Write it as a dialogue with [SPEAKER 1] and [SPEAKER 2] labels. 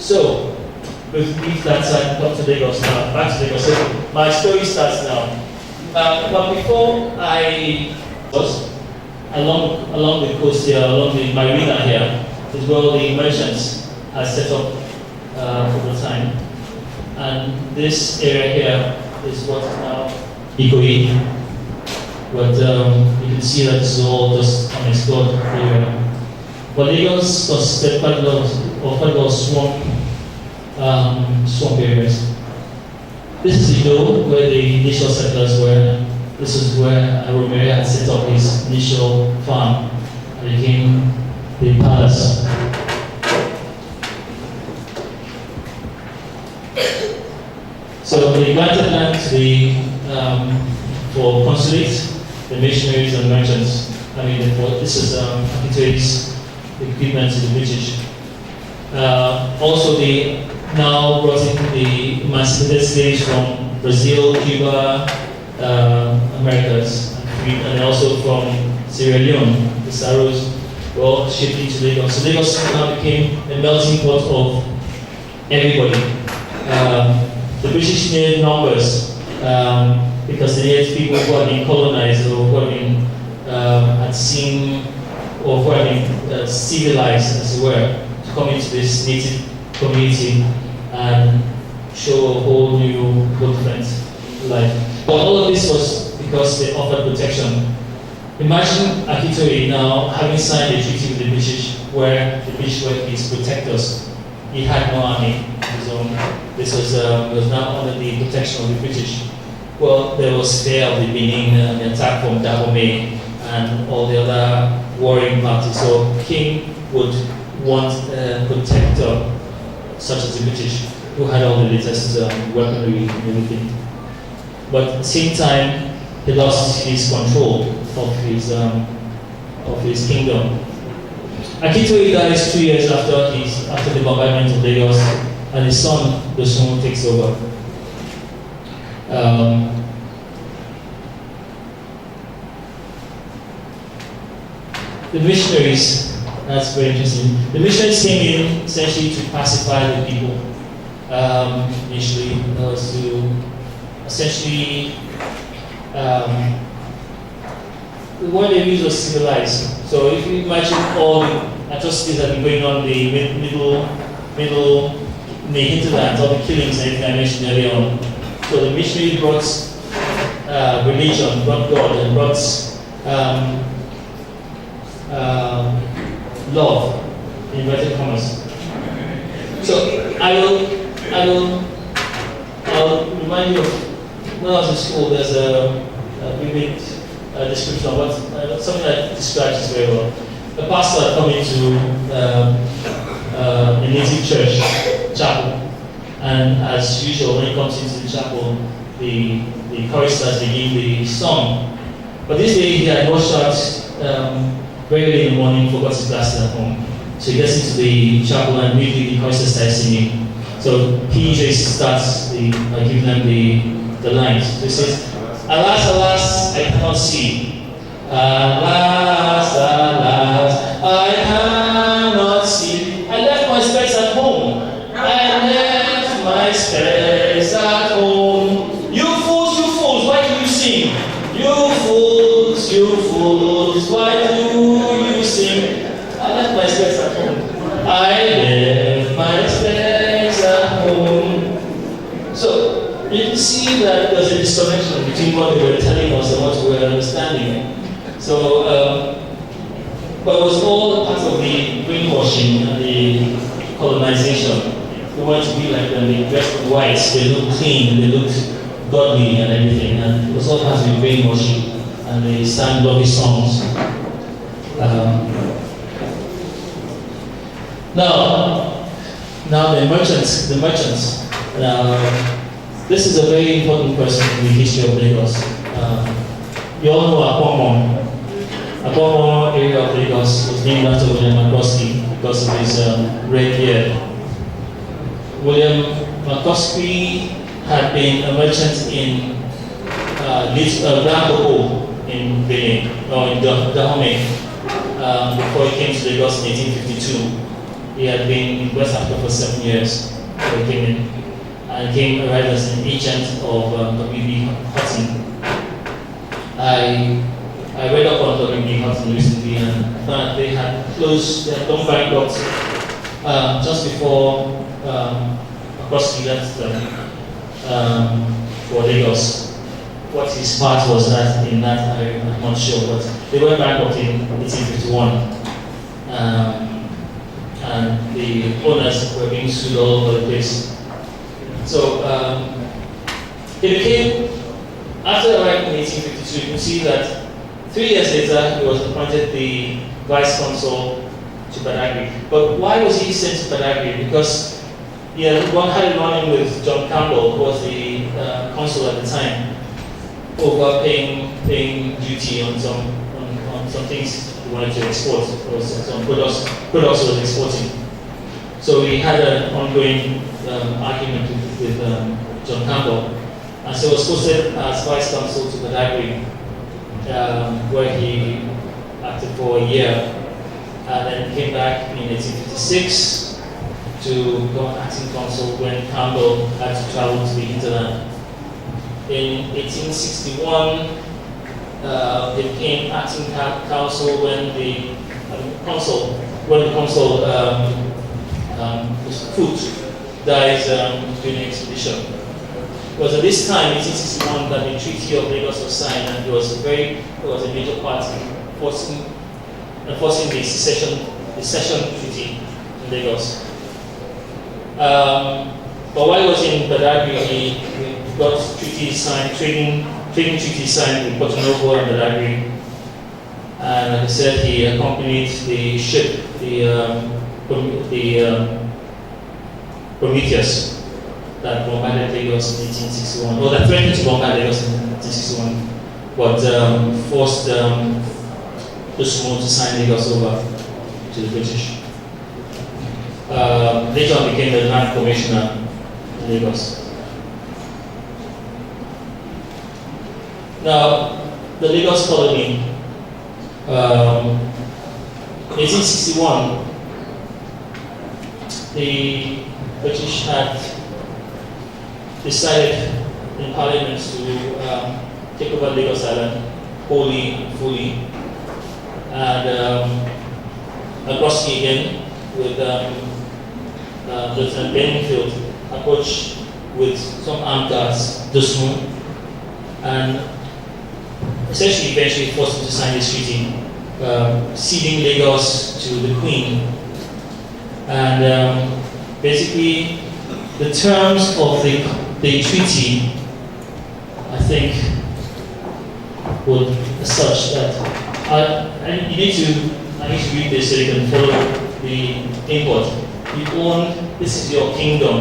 [SPEAKER 1] So, we've reached that side, come to Lagos now, back to Lagos. So, my story starts now. But before I was along the coast here, along the marina here, is where the merchants are set up for the time. And this area here is what is now Ikoyi. But you can see that this is all just unexplored area. But Lagos consisted quite a lot of swamp areas. This is Edo, where the initial settlers were. This is where Romero had set up his initial farm and became the palace. So they granted land to the for consulate, the missionaries and merchants. I mean, this is Akitoye's equipment to the British. Also, they now brought in the emancipated slaves from Brazil, Cuba, Americas, and also from Sierra Leone. The Saros were all shipped into Lagos. So Lagos now became a melting pot of everybody. The British needed numbers because they needed people who had been colonized or who had been had seen or who had been civilized, as it were, to come into this native community and show a whole new, different life. But all of this was because they offered protection. Imagine Akitoye now having signed a treaty with the British, where the British were his protectors. He had no army of his own. This was now under the protection of the British. Well, there was fear of the Benin, the attack from Dahomey, and all the other warring parties. So King would want a protector such as the British, who had all the latest weaponry and everything. But at the same time, he lost his control of his kingdom. Akitoye dies 2 years after the bombardment of Lagos, and his son Dosunmu takes over. The missionaries, that's very interesting. The missionaries came in essentially to pacify the people. Initially, was to essentially the word they used was civilized. So if you imagine all the atrocities that have been going on in the hinterlands, all the killings and everything I mentioned earlier on. So the missionary brought religion, brought God, and brought love, in inverted commas. So I'll remind you of when I was in school. There's a vivid description of what something that describes this very well. A pastor had come into a native church chapel, and as usual, when he comes into the chapel, the choristers begin the song. But this day he had washed out very early in the morning, forgot his glasses at home. So he gets into the chapel and immediately the choristers start singing. So he usually starts by giving them the lines. So he says, "Alas, alas, I cannot see. Alas, alas, I cannot see. I left my specs at home. I left my specs at home. You fools, why do you sing? You fools, why do you sing? I left my specs at home. I left my specs at home." So you can see that there's a disconnection between what they were telling us and what we were understanding. So, but it was all part of the brainwashing and the colonization. We wanted to be like them. They dressed in white, they looked clean, they looked godly and everything. And it was all part of the brainwashing. And they sang lovely songs. Now the merchants. This is a very important person in the history of Lagos. You all know Akwa Akpa. Akwa Akpa area of Lagos was named after William McCloskey because of his red beard. William McCloskey had been a merchant in Congo in Benin, or in Dahomey, before he came to Lagos in 1852. He had been in West Africa for 7 years before he came in, and came arrived as an agent of W.B. Hutton. I read up on W.B. Hutton recently, and I found they had gone bankrupt just before across the for Lagos. What his part was in that, I'm not sure, but they went bankrupt in 1851. And the owners were being sued all over the place. So it became, after arriving in 1852, you can see that 3 years later he was appointed the vice consul to Badagry. But why was he sent to Badagry? Because he had had a run-in with John Campbell, who was the consul at the time, over paying duty on some things he wanted to export, or some products he was exporting. So we had an ongoing argument with John Campbell, and so was posted as vice consul to Badagry, where he acted for a year, and then came back in 1856 to become acting consul when Campbell had to travel to the hinterland. In 1861, he became acting consul when the consul Foot dies during the expedition. It was at this time, 1861, that the Treaty of Lagos was signed, and it was a major part in enforcing the secession treaty in Lagos. But while he was in Badagry, he got treaties signed, trading treaties signed with Porto Novo and Badagry. And like I said, he accompanied the ship, the Prometheus, that bombarded Lagos in 1861, or that threatened to bombard Lagos in 1861, but forced Dosunmu to sign Lagos over to the British. Later on became the Land Commissioner in Lagos. Now, the Lagos colony, 1861, the British had decided in Parliament to take over Lagos Island wholly and fully, and Agroski again with Lieutenant Benningfield approached with some armed guards Dosunmu, and essentially eventually forced him to sign this treaty, ceding Lagos to the Queen. And basically, the terms of the treaty, I think, were such that I need to read this so you can follow the import. You own, this is your kingdom,